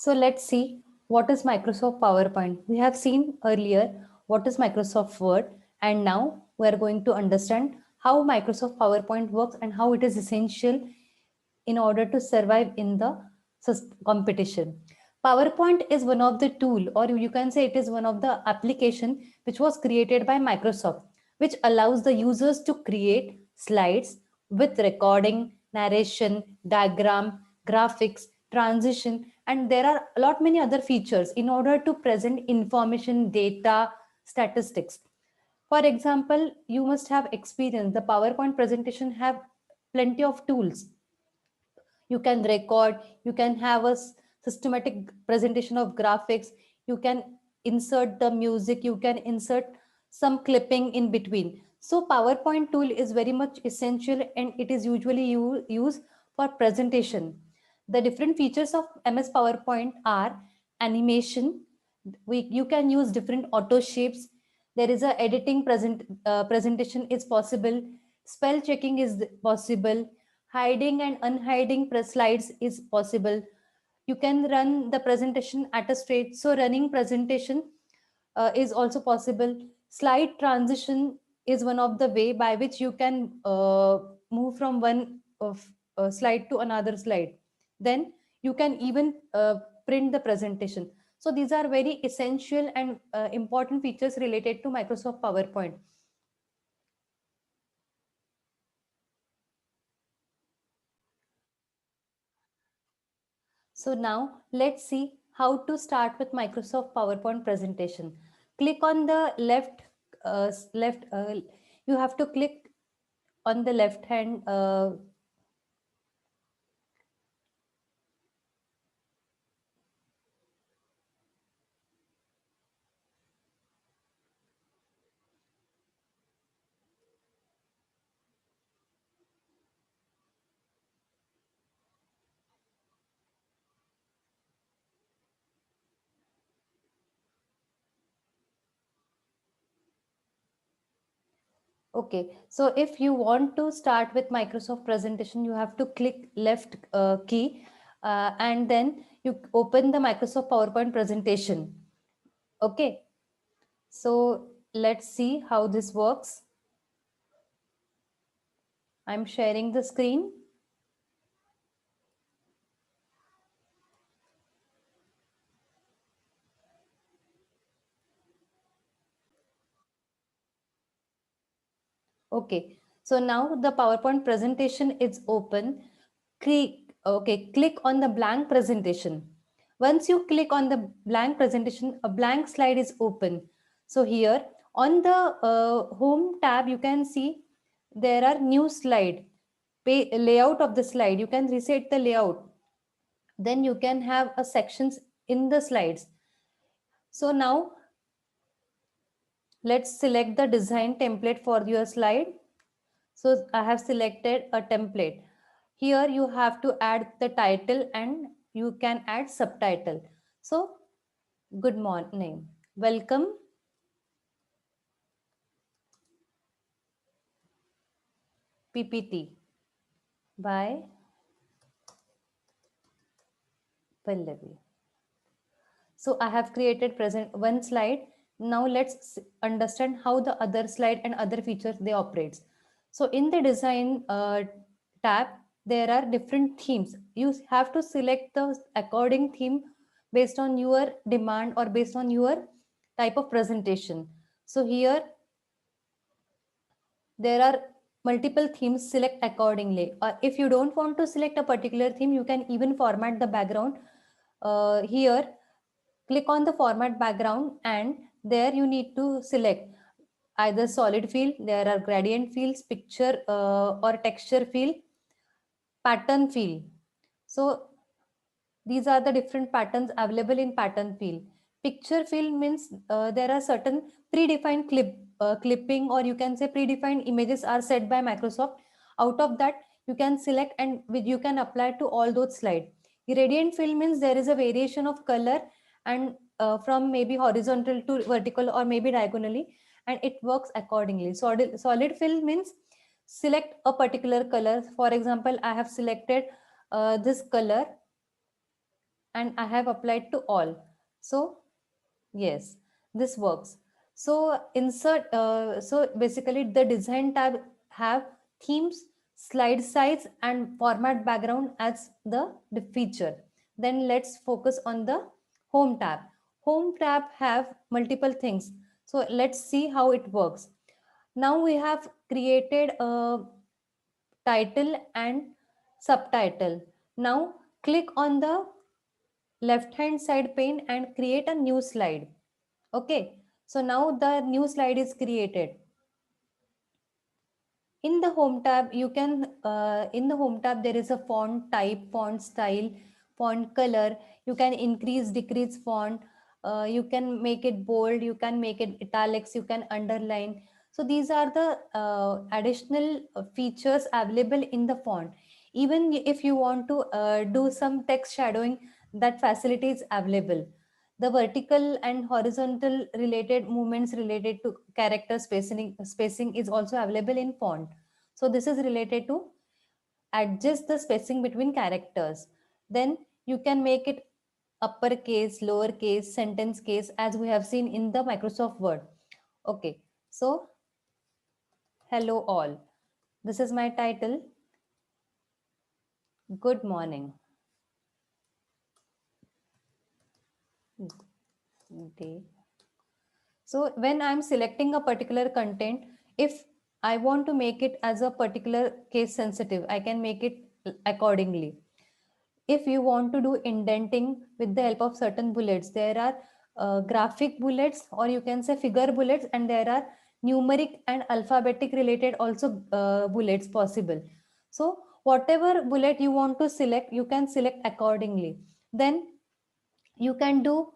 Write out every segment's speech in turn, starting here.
So let's see what is Microsoft PowerPoint. We have seen earlier what is Microsoft Word, and now we are going to understand how Microsoft PowerPoint works and how it is essential in order to survive in the competition. PowerPoint is one of the tool, or you can say it is one of the application which was created by Microsoft, which allows the users to create slides with recording, narration, diagram, graphics, transition, and there are a lot many other features in order to present information, data, statistics. For example, you must have experience the PowerPoint presentation have plenty of tools. You can record, you can have a systematic presentation of graphics, you can insert the music, you can insert some clipping in between. So PowerPoint tool is very much essential and it is usually used for presentation. The different features of MS PowerPoint are animation. You can use different auto shapes. There is a editing presentation is possible. Spell checking is possible. Hiding and unhiding press slides is possible. You can run the presentation at a straight, so running presentation is also possible. Slide transition is one of the way by which you can move from one of slide to another slide. Then you can even print the presentation. So these are very essential and important features related to Microsoft PowerPoint. So now let's see how to start with Microsoft PowerPoint presentation. Click on the left. You have to click on the left hand. Okay, so if you want to start with Microsoft presentation, you have to click left key and then you open the Microsoft PowerPoint presentation. Okay, so let's see how this works. I'm sharing the screen. Okay, so now the PowerPoint presentation is open. Click on the blank presentation. Once you click on the blank presentation, a blank slide is open. So here on the home tab, you can see there are new slide, layout of the slide. You can reset the layout. Then you can have a sections in the slides. So now let's select the design template for your slide. So I have selected a template. Here you have to add the title and you can add subtitle. So good morning. Welcome PPT by Pallavi. So I have created present one slide. Now let's understand how the other slide and other features they operates. So in the design tab, there are different themes. You have to select the according theme based on your demand or based on your type of presentation. So here there are multiple themes, select accordingly. Or if you don't want to select a particular theme, you can even format the background. Here click on the format background and there you need to select either solid fill, there are gradient fields, picture or texture fill, pattern fill. So these are the different patterns available in pattern fill. Picture fill means there are certain predefined clipping, or you can say predefined images are set by Microsoft. Out of that you can select and you can apply to all those slides. Gradient fill means there is a variation of color and from maybe horizontal to vertical or maybe diagonally, and it works accordingly. Solid fill means select a particular color. For example, I have selected this color and I have applied to all. So yes, this works. So insert, so basically the design tab have themes, slide size and format background as the feature. Then let's focus on the home tab. Home tab have multiple things. So let's see how it works. Now we have created a title and subtitle. Now click on the left hand side pane and create a new slide. Okay, so now the new slide is created. In the home tab, you can, in the home tab, there is a font type, font style, font color. You can increase, decrease font. You can make it bold, you can make it italics, you can underline. So these are the additional features available in the font. Even if you want to do some text shadowing, that facility is available. The vertical and horizontal related movements related to character spacing is also available in font. So this is related to adjust the spacing between characters. Then you can make it uppercase, lowercase, sentence case, as we have seen in the Microsoft Word. Okay, so hello all. This is my title. Good morning. Day. So when I'm selecting a particular content, if I want to make it as a particular case sensitive, I can make it accordingly. If you want to do indenting with the help of certain bullets, there are graphic bullets, or you can say figure bullets, and there are numeric and alphabetic related also bullets possible. So whatever bullet you want to select, you can select accordingly. Then you can do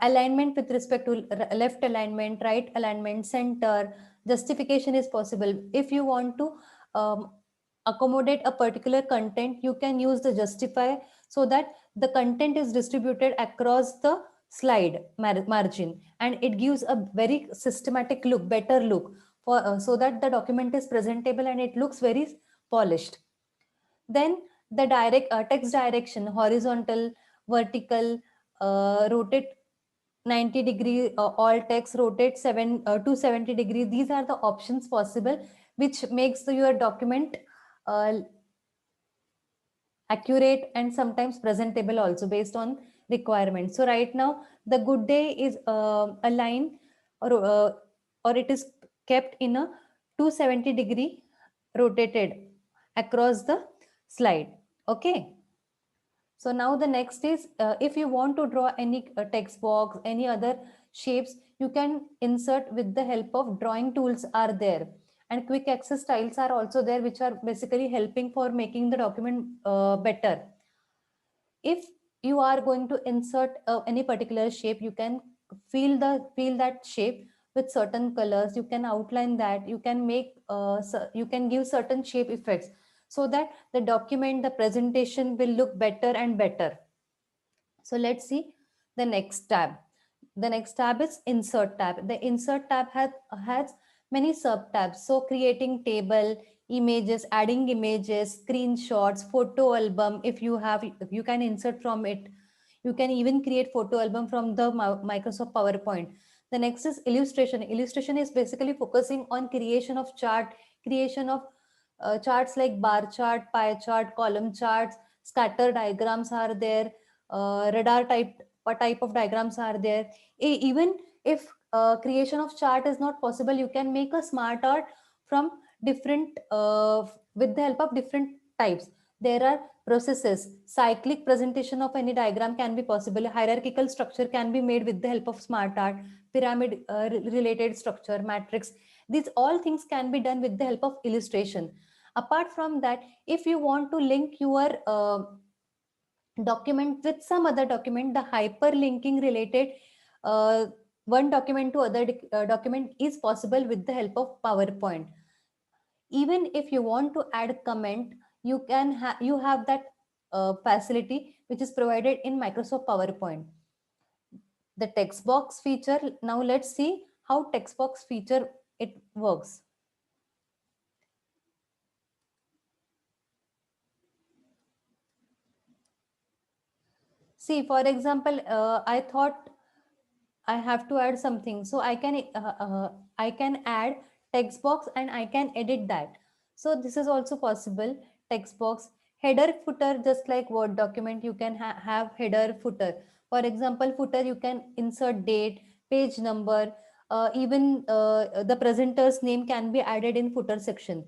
alignment with respect to left alignment, right alignment, center. Justification is possible. If you want to um, accommodate a particular content, you can use the justify, so that the content is distributed across the slide margin, and it gives a very systematic look, better look, for so that the document is presentable and it looks very polished. Then the direct text direction, horizontal, vertical, rotate 90 degree, all text, rotate 270 degree. These are the options possible, which makes your document uh, accurate and sometimes presentable also based on requirements. So right now the good day is aligned, or it is kept in a 270 degree rotated across the slide. Okay, so now the next is, if you want to draw any text box, any other shapes, you can insert with the help of drawing tools are there, and quick access styles are also there, which are basically helping for making the document better. If you are going to insert any particular shape, you can feel that shape with certain colors. You can outline that, you can make you can give certain shape effects, so that the document, the presentation will look better and better. So let's see the next tab. The next tab is insert tab. The insert tab has many sub tabs. So creating table, images, adding images, screenshots, photo album. If you have, you can insert from it. You can even create photo album from the Microsoft PowerPoint. The next is illustration. Illustration is basically focusing on creation of chart, creation of charts like bar chart, pie chart, column charts, scatter diagrams are there, radar type of diagrams are there. Even if creation of chart is not possible, you can make a smart art from different with the help of different types. There are processes. Cyclic presentation of any diagram can be possible. Hierarchical structure can be made with the help of smart art. Pyramid related structure, matrix, these all things can be done with the help of illustration. Apart from that, if you want to link your document with some other document, the hyperlinking related uh, one document to other document is possible with the help of PowerPoint. Even if you want to add comment, you can you have that facility which is provided in Microsoft PowerPoint. The text box feature, now let's see how text box feature it works. See, for example, I thought I have to add something. So I can add text box and I can edit that. So this is also possible. Text box, header, footer, just like Word document, you can have header, footer. For example, footer, you can insert date, page number, even the presenter's name can be added in footer section.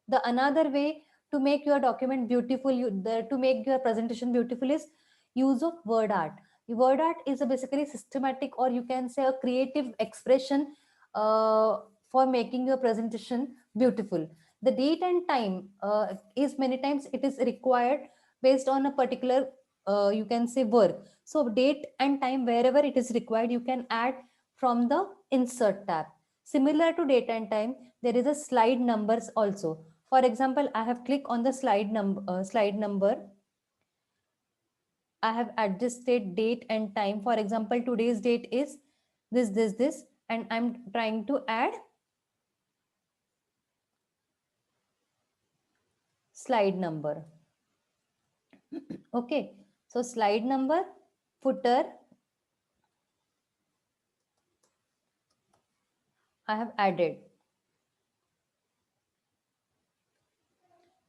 The another way to make your document beautiful, to make your presentation beautiful is use of word art. Word art is a basically systematic, or you can say a creative expression for making your presentation beautiful. The date and time is many times it is required based on a particular you can say work. So date and time, wherever it is required, you can add from the insert tab. Similar to date and time, there is a slide numbers also. For example, I have clicked on the slide number. I have adjusted date and time. For example, today's date is this, and I'm trying to add slide number. Okay, so slide number, footer, I have added.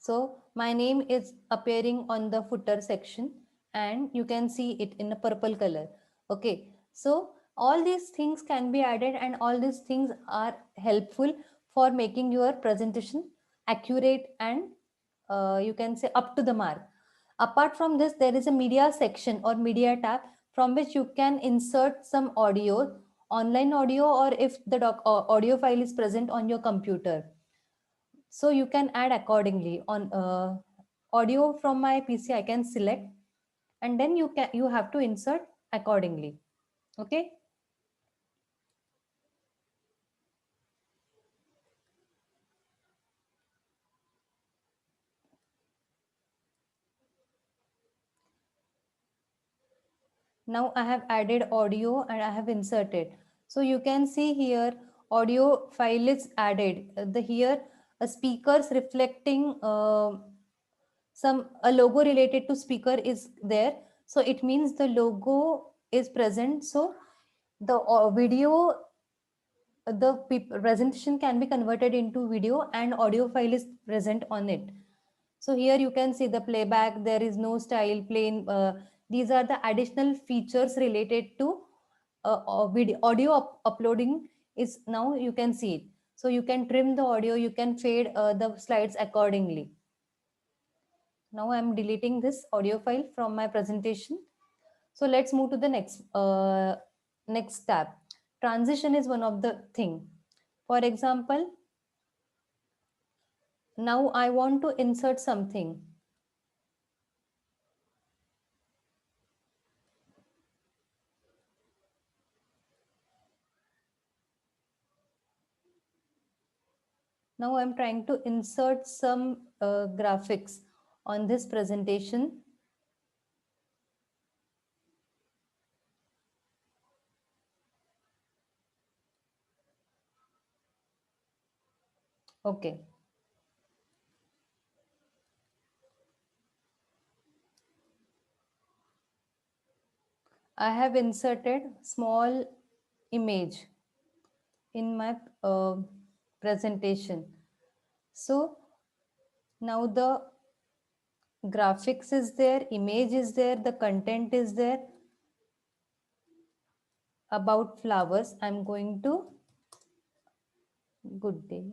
So my name is appearing on the footer section and you can see it in a purple color. Okay, so all these things can be added and all these things are helpful for making your presentation accurate and you can say up to the mark. Apart from this, there is a media section or media tab from which you can insert some audio, online audio, or if the audio file is present on your computer, so you can add accordingly. On audio from my PC I can select, and then you have to insert accordingly. Okay, now I have added audio and I have inserted. So you can see here audio file is added. The here a speakers reflecting some a logo related to speaker is there, so it means the logo is present. So the video, the presentation can be converted into video and audio file is present on it. So here you can see the playback, there is no style, plain. These are the additional features related to video audio uploading is now you can see it. So you can trim the audio, you can fade the slides accordingly. Now I'm deleting this audio file from my presentation. So let's move to the next tab. Transition is one of the thing. For example, now I want to insert something. Now I'm trying to insert some graphics on this presentation. Okay. I have inserted small image in my presentation. So now the graphics is there, image is there, the content is there. About flowers, I'm going to good day.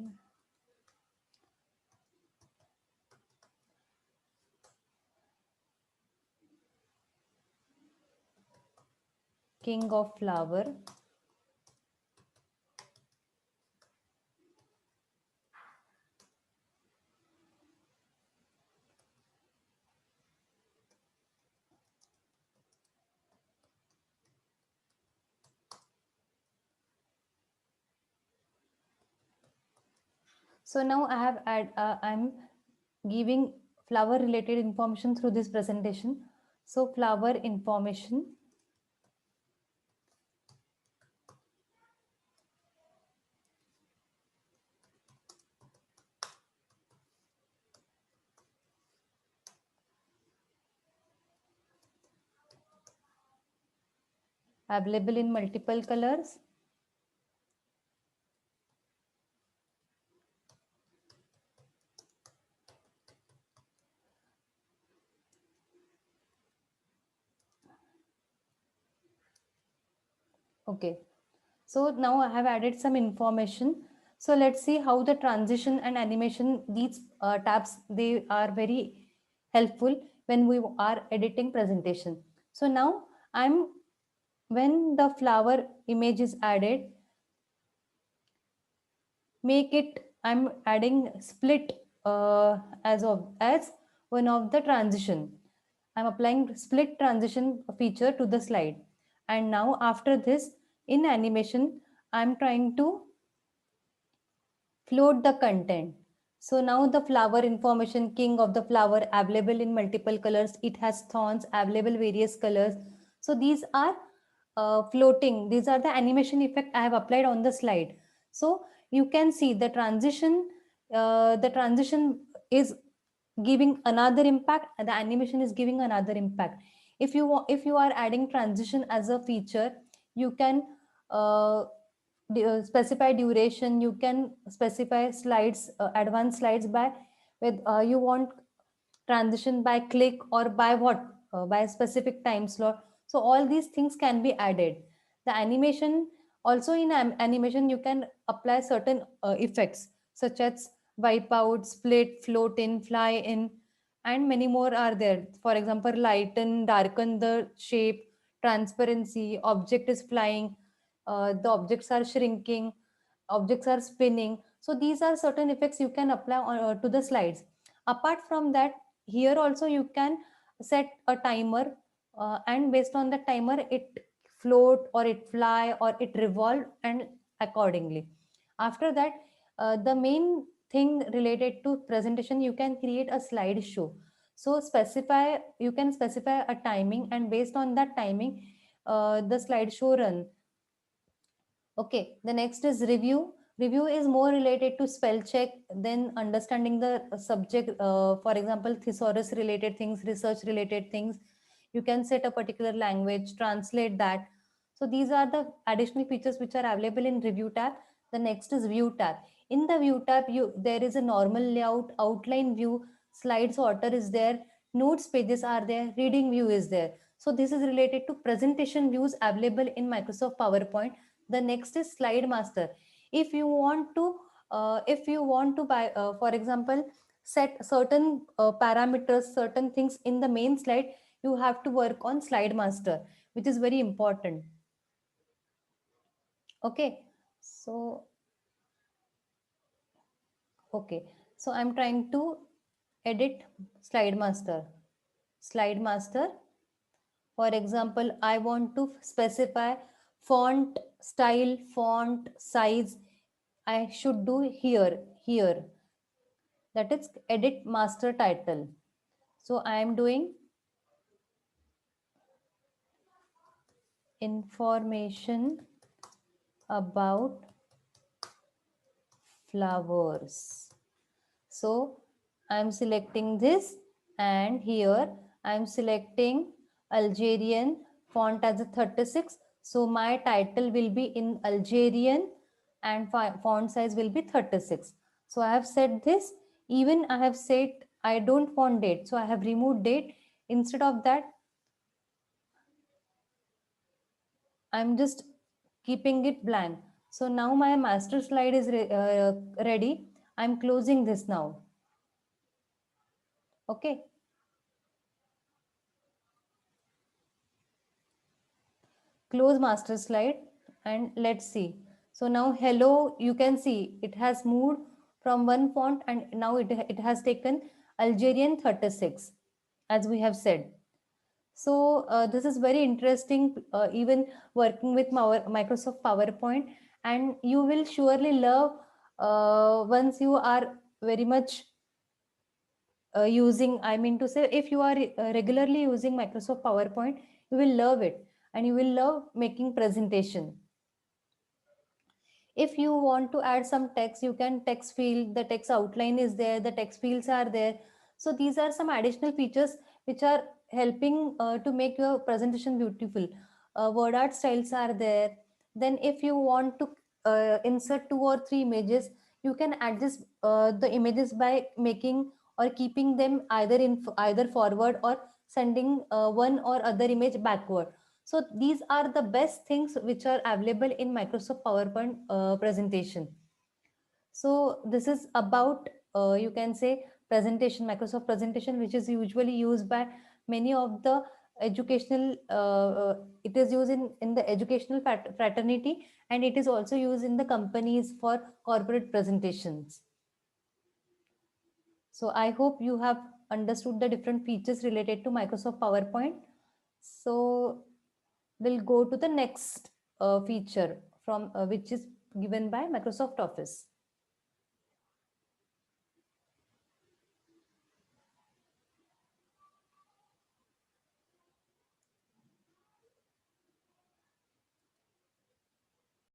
King of flower. So now I'm giving flower related information through this presentation. So flower information. available in multiple colors. Okay, so now I have added some information. So let's see how the transition and animation, these tabs, they are very helpful when we are editing presentation. So now I'm, when the flower image is added, make it, I'm adding split as one of the transition. I'm applying split transition feature to the slide. And now after this, in animation, I'm trying to float the content. So now the flower information, king of the flower, available in multiple colors. It has thorns, available various colors. So these are floating. These are the animation effect I have applied on the slide. So you can see the transition. The transition is giving another impact, and the animation is giving another impact. If you are adding transition as a feature, you can uh, specify duration. You can specify slides, advanced slides, by with you want transition by click or by what, by a specific time slot. So all these things can be added. The animation also, in animation you can apply certain effects such as wipe out, split, float in, fly in, and many more are there. For example, lighten, darken the shape, transparency, object is flying, the objects are shrinking, objects are spinning. So these are certain effects you can apply to the slides. Apart from that, here also you can set a timer, and based on the timer, it float or it fly or it revolve, and accordingly. After that, the main thing related to presentation, you can create a slideshow. So specify, you can specify a timing, and based on that timing, the slideshow run. Okay, the next is review. Review is more related to spell check than understanding the subject. For example, thesaurus related things, research related things. You can set a particular language, translate that. So these are the additional features which are available in review tab. The next is view tab. In the view tab, there is a normal layout, outline view, slides order is there, notes pages are there, reading view is there. So this is related to presentation views available in Microsoft PowerPoint. The next is slide master. If you want to buy, for example, set certain parameters, certain things in the main slide, you have to work on slide master, which is very important. Okay, so okay, so I'm trying to edit slide master. For example, I want to specify font style, font size. I should do here, that is edit master title. So I am doing information about flowers. So I am selecting this, and here I am selecting Algerian font as a 36. So my title will be in Algerian, and font size will be 36. So I have set this. Even I have set, I don't want date. So I have removed date. Instead of that, I'm just keeping it blank. So now my master slide is ready. I'm closing this now. Okay. Close master slide, and let's see. So now hello, you can see it has moved from one font, and now it has taken Algerian 36, as we have said. So this is very interesting, even working with Microsoft PowerPoint, and you will surely love once you are very much using, I mean to say, if you are regularly using Microsoft PowerPoint, you will love it, and you will love making presentation. If you want to add some text, you can text field, the text outline is there, the text fields are there. So these are some additional features which are helping to make your presentation beautiful. word art styles are there. Then if you want to insert 2 or 3 images, you can adjust the images by making or keeping them either forward or sending one or other image backward. So these are the best things which are available in Microsoft PowerPoint presentation. So this is about you can say presentation, Microsoft presentation, which is usually used by many of the educational. It is used in the educational fraternity, and it is also used in the companies for corporate presentations. So I hope you have understood the different features related to Microsoft PowerPoint. So we'll go to the next feature from which is given by Microsoft Office.